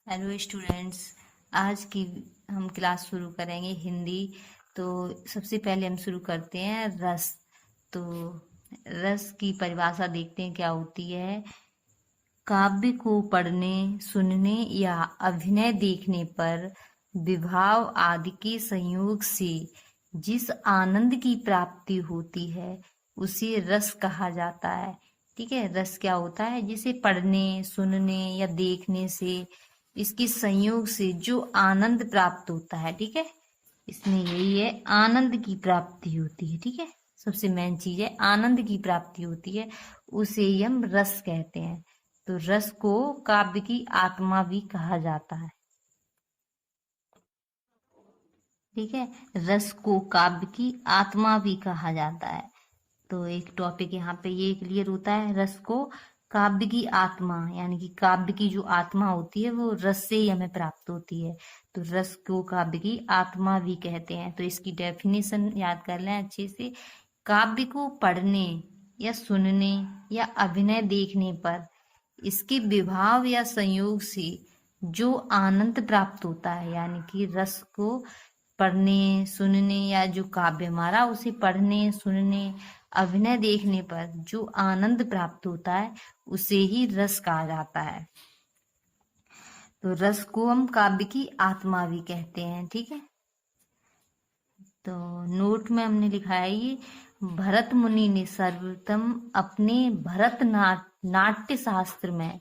Hello students. आज की हम क्लास शुरू करेंगे हिंदी। तो सबसे पहले हम शुरू करते हैं रस। तो रस की परिभाषा देखते हैं क्या होती है। काव्य को पढ़ने, सुनने या अभिनय देखने पर विभाव आदि के संयोग से जिस आनंद की प्राप्ति होती है उसे रस कहा जाता है। ठीक है, रस क्या होता है? जिसे पढ़ने, सुनने या देखने से, इसके संयोग से जो आनंद प्राप्त होता है। ठीक है, इसमें यही है, आनंद की प्राप्ति होती है। ठीक है, सबसे मेन चीज है आनंद की प्राप्ति होती है, उसे ही हम रस कहते हैं। तो रस को काव्य की आत्मा भी कहा जाता है। ठीक है, रस को काव्य की आत्मा भी कहा जाता है। तो एक टॉपिक यहाँ पे ये क्लियर होता है, रस को काव्य की आत्मा, यानी कि काव्य की जो आत्मा होती है वो रस से ही हमें प्राप्त होती है। तो रस को काव्य की आत्मा भी कहते हैं। तो इसकी डेफिनेशन याद कर लें अच्छे से। काव्य को पढ़ने या सुनने या अभिनय देखने पर इसके विभाव या संयोग से जो आनंद प्राप्त होता है, यानी कि रस को पढ़ने, सुनने या जो काव्य हमारा, उसे पढ़ने, सुनने, अभिनय देखने पर जो आनंद प्राप्त होता है उसे ही रस कहा जाता है। तो रस को हम काव्य की आत्मा भी कहते हैं। ठीक है, तो नोट में हमने लिखा है ये, भरत मुनि ने सर्वप्रथम अपने भरत नाट्य शास्त्र में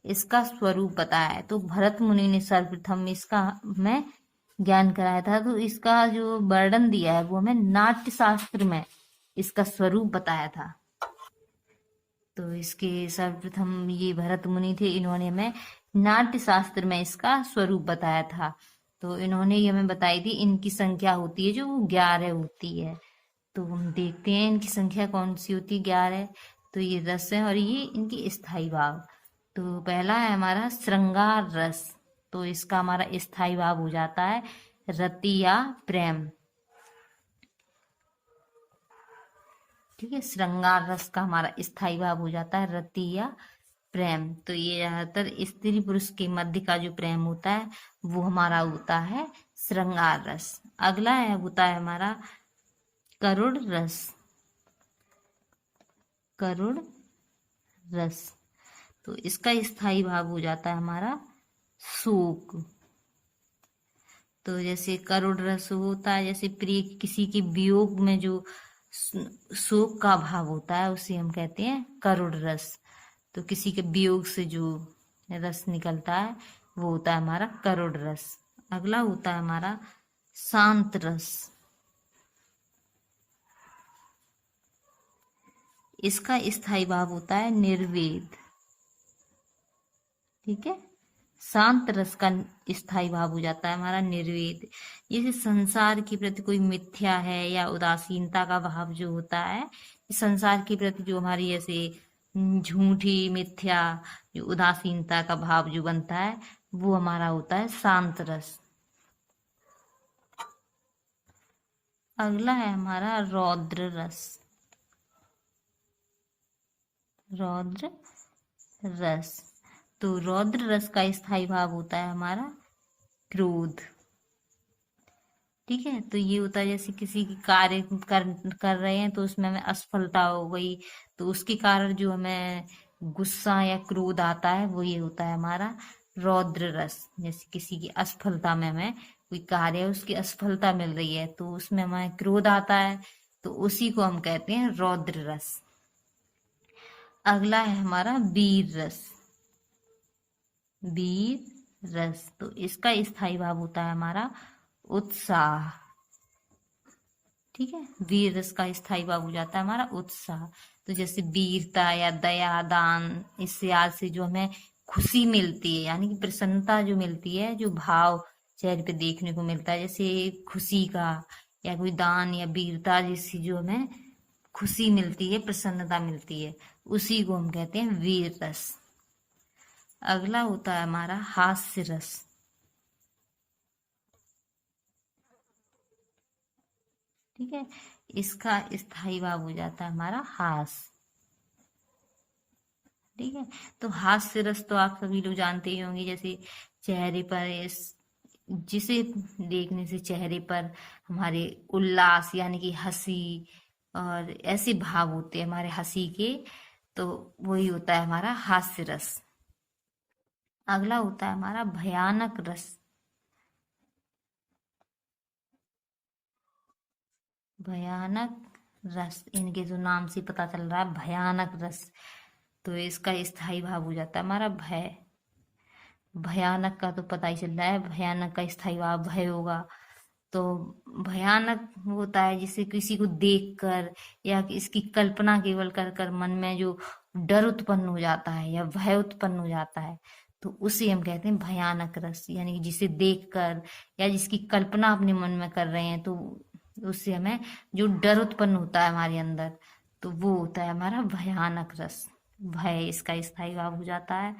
इसका स्वरूप बताया है। तो भरत मुनि ने सर्वप्रथम इसका हमें ज्ञान कराया था। तो इसका जो वर्णन दिया है वो हमें नाट्य शास्त्र में इसका स्वरूप बताया था। तो इसके सर्वप्रथम ये भरत मुनि थे, इन्होंने हमें नाट्य शास्त्र में इसका स्वरूप बताया था। तो इन्होंने ये हमें बताई थी, इनकी संख्या होती है जो 11 होती है। तो हम देखते हैं इनकी संख्या कौन सी होती है, 11। तो ये रस है और ये इनकी स्थाई भाव। तो पहला है हमारा श्रृंगार रस। तो इसका हमारा स्थाई भाव हो जाता है रति या प्रेम। ठीक है, श्रृंगार रस का हमारा स्थाई भाव हो जाता है रति या प्रेम। तो ये ज्यादातर स्त्री पुरुष के मध्य का जो प्रेम होता है वो हमारा होता है श्रृंगार रस। अगला है होता है हमारा करुण रस। करुण रस, तो इसका स्थाई भाव हो जाता है हमारा शोक। तो जैसे करुण रस होता है, जैसे प्रिय किसी के वियोग में जो शोक का भाव होता है उसे हम कहते हैं करुण रस। तो किसी के वियोग से जो रस निकलता है वो होता है हमारा करुण रस। अगला होता है हमारा शांत रस। इसका स्थाई भाव होता है निर्वेद। ठीक है, शांत रस का स्थाई भाव हो जाता है हमारा निर्वेद। जैसे संसार के प्रति कोई मिथ्या है या उदासीनता का भाव जो होता है, संसार के प्रति जो हमारी ऐसे झूठी मिथ्या जो उदासीनता का भाव जो बनता है वो हमारा होता है शांत रस। अगला है हमारा रौद्र रस। रौद्र रस, तो रौद्र रस का स्थाई भाव होता है हमारा क्रोध। ठीक है, तो ये होता है जैसे किसी की कार्य कर रहे हैं तो उसमें हमें असफलता हो गई, तो उसके कारण जो हमें गुस्सा या क्रोध आता है वो ये होता है हमारा रौद्र रस। जैसे किसी की असफलता में हमें कोई कार्य है, उसकी असफलता मिल रही है तो उसमें हमें क्रोध आता है, तो उसी को हम कहते हैं रौद्र रस। अगला है हमारा वीर रस। वीर रस, तो इसका स्थाई भाव होता है हमारा उत्साह। ठीक है, वीर रस का स्थाई भाव हो जाता है हमारा उत्साह। तो जैसे वीरता या दया, दान, इससे आज से जो हमें खुशी मिलती है, यानी कि प्रसन्नता जो मिलती है, जो भाव चेहरे पे देखने को मिलता है, जैसे खुशी का या कोई दान या वीरता जैसी जो हमें खुशी मिलती है, प्रसन्नता मिलती है, उसी को हम कहते हैं वीर रस। अगला होता है हमारा हास्य रस। ठीक है, इसका स्थाई भाव हो जाता है हमारा हास। ठीक है। तो हास्य रस तो आप सभी लोग जानते ही होंगे, जैसे चेहरे पर जिसे देखने से चेहरे पर हमारे उल्लास यानी कि हंसी और ऐसे भाव होते हैं हमारे हंसी के, तो वही होता है हमारा हास्य रस। अगला होता है हमारा भयानक रस। भयानक रस, इनके जो नाम से पता चल रहा है भयानक रस, तो इसका स्थायी भाव हो जाता है हमारा भय। भयानक का तो पता ही चल रहा है, भयानक का स्थायी भाव भय होगा। तो भयानक होता है जिसे किसी को देखकर या इसकी कल्पना केवल कर कर मन में जो डर उत्पन्न हो जाता है या भय उत्पन्न हो जाता है, तो उसे हम कहते हैं भयानक रस। यानी कि जिसे देखकर या जिसकी कल्पना अपने मन में कर रहे हैं, तो उससे हमें जो डर उत्पन्न होता है हमारे अंदर, तो वो होता है हमारा भयानक रस। भय इसका स्थायी भाव हो जाता है।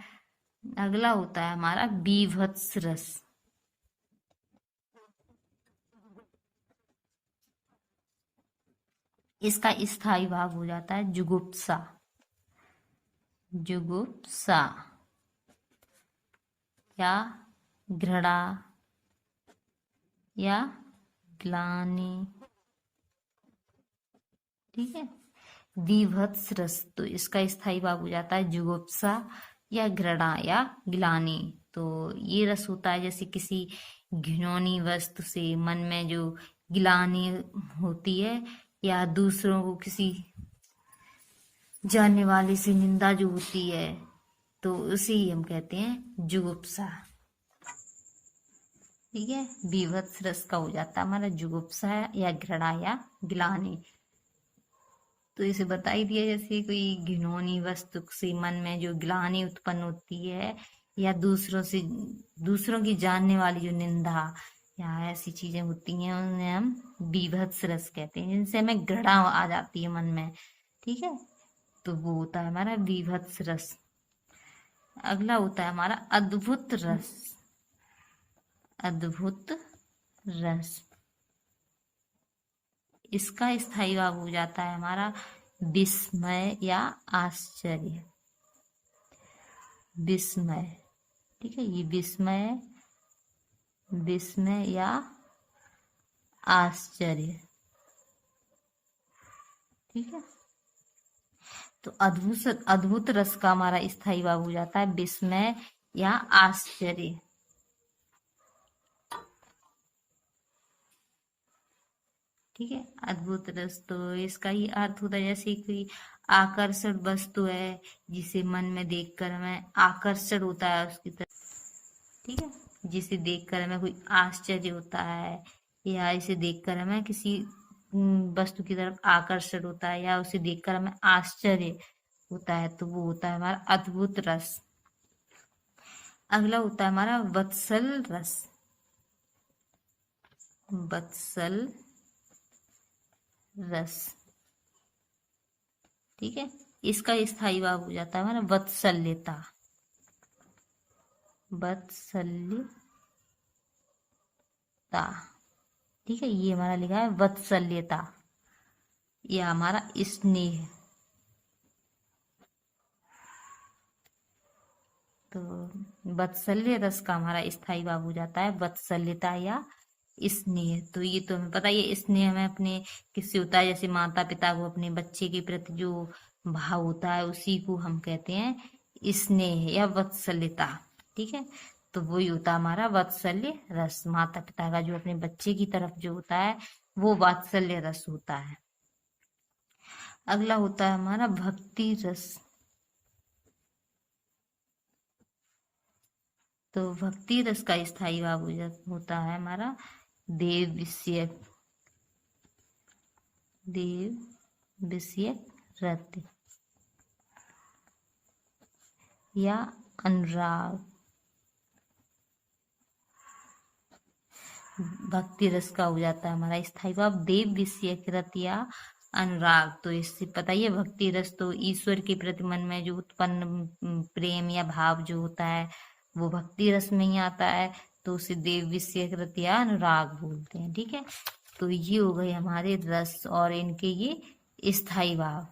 अगला होता है हमारा बीभत्स रस। इसका स्थायी भाव हो जाता है जुगुप्सा। जुगुप्सा या घृणा या ग्लानि, ठीक है। विभत्स रस, तो इसका स्थायी भाव हो जाता है जुगुप्सा या घृणा या ग्लानि। तो ये रस होता है जैसे किसी घिनौनी वस्तु से मन में जो ग्लानि होती है, या दूसरों को किसी जानने वाले से निंदा जो होती है, तो उसे ही हम कहते हैं जुगुप्सा। ठीक है, बीभत्स रस का हो जाता है हमारा जुगुप्सा या घृणा या ग्लानि। तो इसे बता ही दिया, जैसे कोई घिनौनी वस्तु से मन में जो ग्लानि उत्पन्न होती है, या दूसरों की जानने वाली जो निंदा या ऐसी चीजें होती हैं, उन्हें हम बीभत्स रस कहते हैं, जिनसे हमें घृणा आ जाती है मन में। ठीक है, तो वो होता है हमारा बीभत्स रस। अगला होता है हमारा अद्भुत रस। अद्भुत रस, इसका स्थायी भाव हो जाता है हमारा विस्मय या आश्चर्य। विस्मय, ठीक है, ये विस्मय, विस्मय या आश्चर्य। ठीक है, तो अद्भुत रस का हमारा स्थायी भाव हो जाता है विस्मय या आश्चर्य। ठीक है, अद्भुत रस, तो इसका ही अर्थ होता है जैसे कोई आकर्षण वस्तु है जिसे मन में देखकर हमें आकर्षण होता है उसकी तरफ। ठीक है, जिसे देखकर हमें कोई आश्चर्य होता है, या इसे देखकर हमें किसी वस्तु की तरफ आकर्षण होता है, या उसे देखकर हमें आश्चर्य होता है, तो वो होता है हमारा अद्भुत रस। अगला होता है हमारा वत्सल रस। वत्सल रस, ठीक है, इसका स्थायी भाव हो जाता है हमारा वत्सल्यता। वत्सल्यता, ठीक है, ये हमारा लिखा है वत्सल्यता, यह हमारा स्नेह। तो वत्सल्य रस का हमारा स्थायी भाव हो जाता है वत्सल्यता या स्नेह। तो ये तो हमें पता है, स्नेह हमें अपने किससे होता है, जैसे माता पिता को अपने बच्चे के प्रति जो भाव होता है, उसी को हम कहते हैं स्नेह या वत्सल्यता। ठीक है, तो वही होता है हमारा वात्सल्य रस। माता पिता का जो अपने बच्चे की तरफ जो होता है, वो वात्सल्य रस होता है। अगला होता है हमारा भक्ति रस। तो भक्ति रस का स्थायी भाव होता है हमारा देव विषयक रति या अनुराग। भक्ति रस का हो जाता है हमारा स्थायी भाव देव विषयक रति या अनुराग। तो इससे पता ही है, भक्ति रस तो ईश्वर के प्रति मन में जो उत्पन्न प्रेम या भाव जो होता है, वो भक्ति रस में ही आता है, तो उसे देव विषयक रति या अनुराग बोलते हैं। ठीक है, तो ये हो गए हमारे रस और इनके ये स्थायी भाव।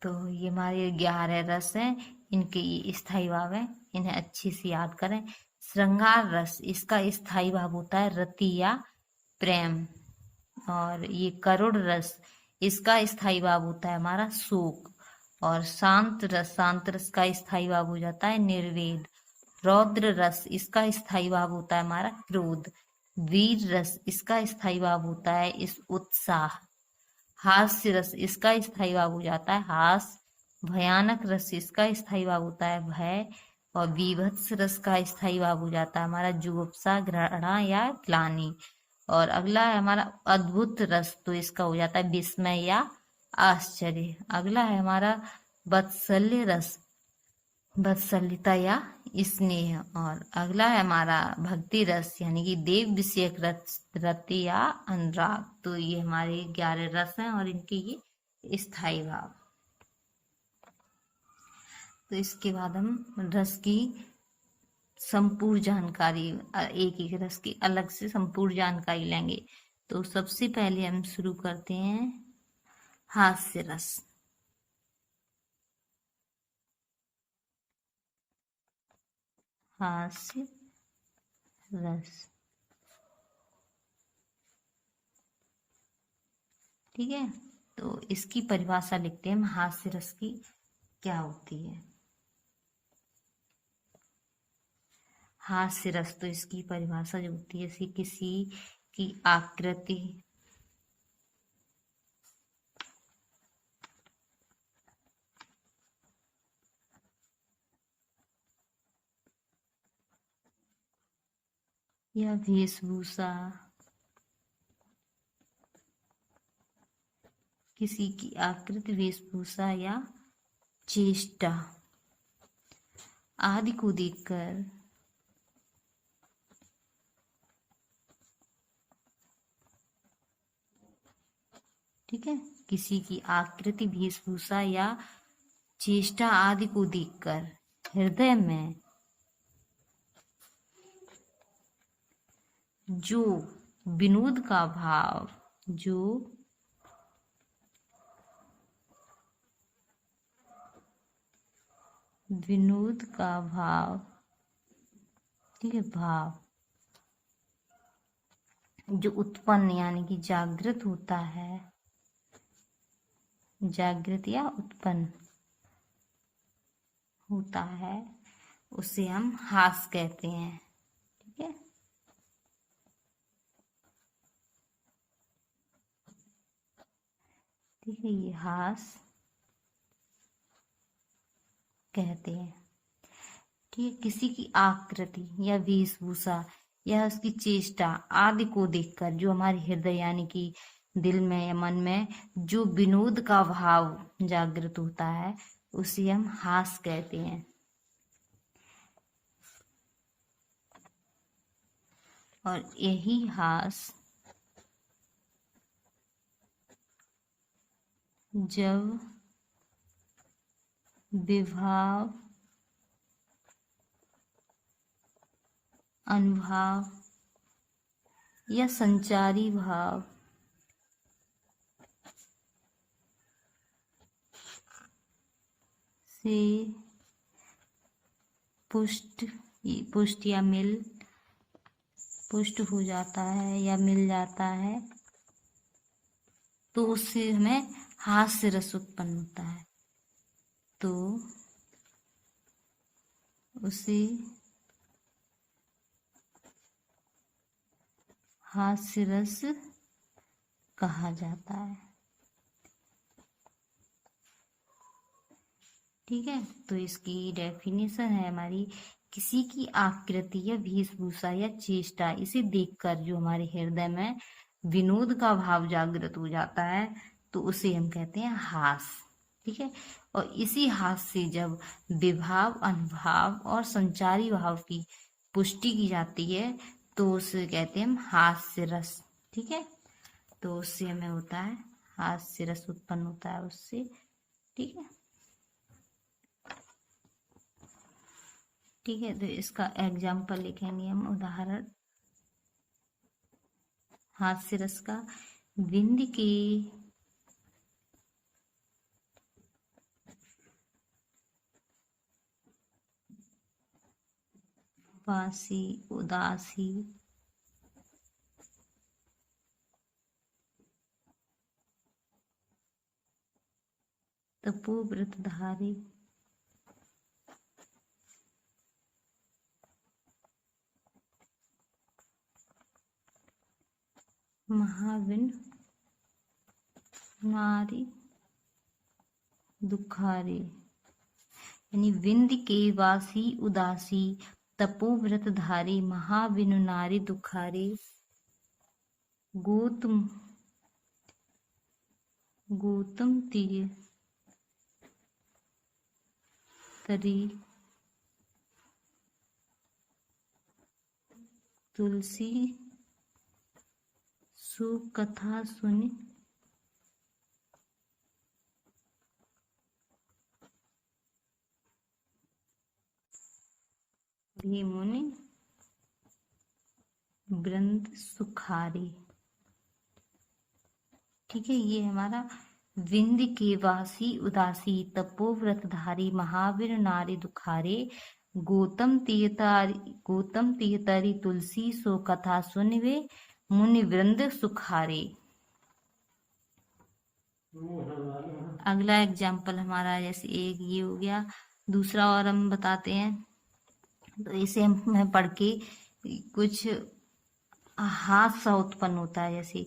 तो ये हमारे 11 रस हैं, इनके ये स्थाई भाव हैं, इन्हें अच्छे से याद करें। श्रृंगार रस, इसका स्थाई भाव होता है रति या प्रेम। और ये करुण रस, इसका स्थाई भाव होता है हमारा शोक। और शांत रस का स्थाई भाव हो जाता है निर्वेद। रौद्र रस, इसका स्थाई भाव होता है हमारा क्रोध। वीर रस, इसका स्थाई भाव होता है इस उत्साह। हास्य रस, इसका स्थाई भाव हो जाता है हास। भयानक रस, इसका स्थाई भाव होता है भय। और बीभत्स रस का स्थाई भाव हो जाता है हमारा जुगुप्सा, घृणा या ग्लानि। और अगला है हमारा अद्भुत रस, तो इसका हो जाता है विस्मय या आश्चर्य। अगला है हमारा वात्सल्य रस, वात्सल्यता या स्नेह। और अगला है हमारा भक्ति रस, यानी कि देव विषयक रति या अनुराग। तो ये हमारे 11 रस हैं और इनके ये स्थाई भाव। तो इसके बाद हम रस की संपूर्ण जानकारी, एक एक रस की अलग से संपूर्ण जानकारी लेंगे। तो सबसे पहले हम शुरू करते हैं हास्य रस। हास्य रस, ठीक है। तो इसकी परिभाषा लिखते हैं हम, हास्य रस की क्या होती है। हास्य रस, तो इसकी परिभाषा जो होती है, जैसे किसी की आकृति या वेशभूषा, किसी की आकृति, वेशभूषा या चेष्टा आदि को देखकर ठीक है, किसी की आकृति, वेशभूषा या चेष्टा आदि को देखकर हृदय में जो विनोद का भाव, जो विनोद का भाव, ठीक है, भाव जो उत्पन्न यानी कि जागृत होता है, जागृत या उत्पन्न होता है, उसे हम हास कहते हैं। ठीक है, ठीक है, ये हास कहते हैं। ठीक है, किसी की आकृति या वेशभूषा या उसकी चेष्टा आदि को देखकर जो हमारे हृदय यानी कि दिल में या मन में जो विनोद का भाव जागृत होता है, उसे हम हास कहते हैं। और यही हास जब विभाव, अनुभाव या संचारी भाव से पुष्ट या पुष्ट हो जाता है या मिल जाता है, तो उससे हमें हास्य रस उत्पन्न होता है। तो उसे हास्य रस कहा जाता है। ठीक है, तो इसकी डेफिनेशन है हमारी, किसी की आकृति या वेशभूषा या चेष्टा इसे देखकर जो हमारे हृदय में विनोद का भाव जागृत हो जाता है, तो उसे हम कहते हैं हास। ठीक है, और इसी हास से जब विभाव, अनुभाव और संचारी भाव की पुष्टि की जाती है, तो उसे कहते हैं हम हास्य रस। ठीक है, तो उससे हमें होता है हास्य रस उत्पन्न होता है उससे। ठीक है, ठीक है, तो इसका एग्जाम्पल लिखेंगे हम, उदाहरण हास्य रस का। बिंद के वासी उदासी तपोव्रतधारी महाविन नारी दुखारी, यानी विंध्य के वासी उदासी तपोव्रतधारी महाविनु नारी दुखारी गौतम तीर तरी तुलसी सुकथा सुन भी मुनि वृंद सुखारी। ठीक है, ये हमारा विंध्य के वासी उदासी तपोव्रतधारी महावीर नारी दुखारे गौतम तीर्थारी तुलसी सो कथा सुनवे मुनि वृंद सुखारे। अगला एग्जाम्पल हमारा जैसे एक ये हो गया, दूसरा और हम बताते हैं। तो इसे हम पढ़ के कुछ हास सा उत्पन्न होता है। जैसे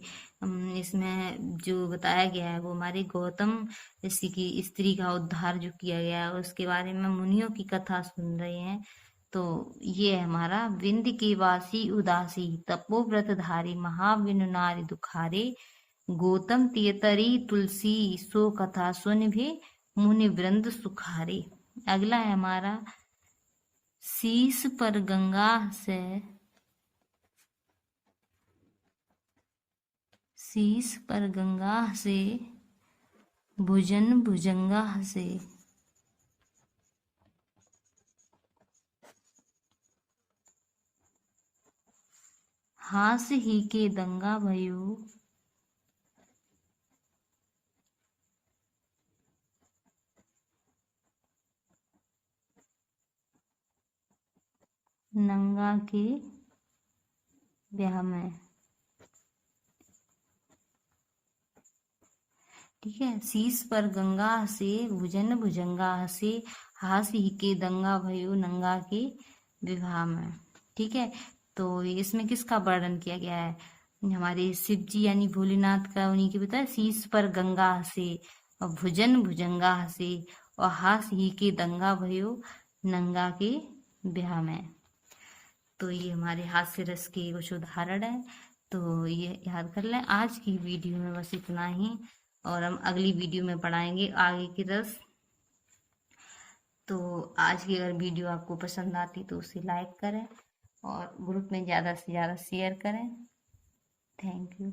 इसमें जो बताया गया है वो हमारे गौतम जैसे कि स्त्री का उद्धार जो किया गया है उसके बारे में मुनियों की कथा सुन रहे हैं। तो ये हमारा विंध्य के वासी उदासी तपोव्रतधारी महाविनु नारी दुखारे गौतम तीर्थरी तुलसी सो कथा सुन भी मुनि वृंद सुखारे। अगला है हमारा शीश पर गंगा से भुजन भुजंगा से हास ही के दंगा भयो नंगा के ब्याह में। ठीक है, शीश पर गंगा से भुजन भुजंगा से हास ही के दंगा भयो नंगा के विवाह में। ठीक है, तो इसमें किसका वर्णन किया गया है? हमारे शिव जी यानी भोलेनाथ का, उन्हीं के बताया शीश पर गंगा से और भुजन भुजंगा से और हास ही के दंगा भयो नंगा के ब्याह में। तो ये हमारे हास्य रस के कुछ उदाहरण है, तो ये याद कर लें। आज की वीडियो में बस इतना ही, और हम अगली वीडियो में पढ़ाएंगे आगे के रस। तो आज की अगर वीडियो आपको पसंद आती तो उसे लाइक करें और ग्रुप में ज़्यादा से ज़्यादा शेयर करें। Thank you.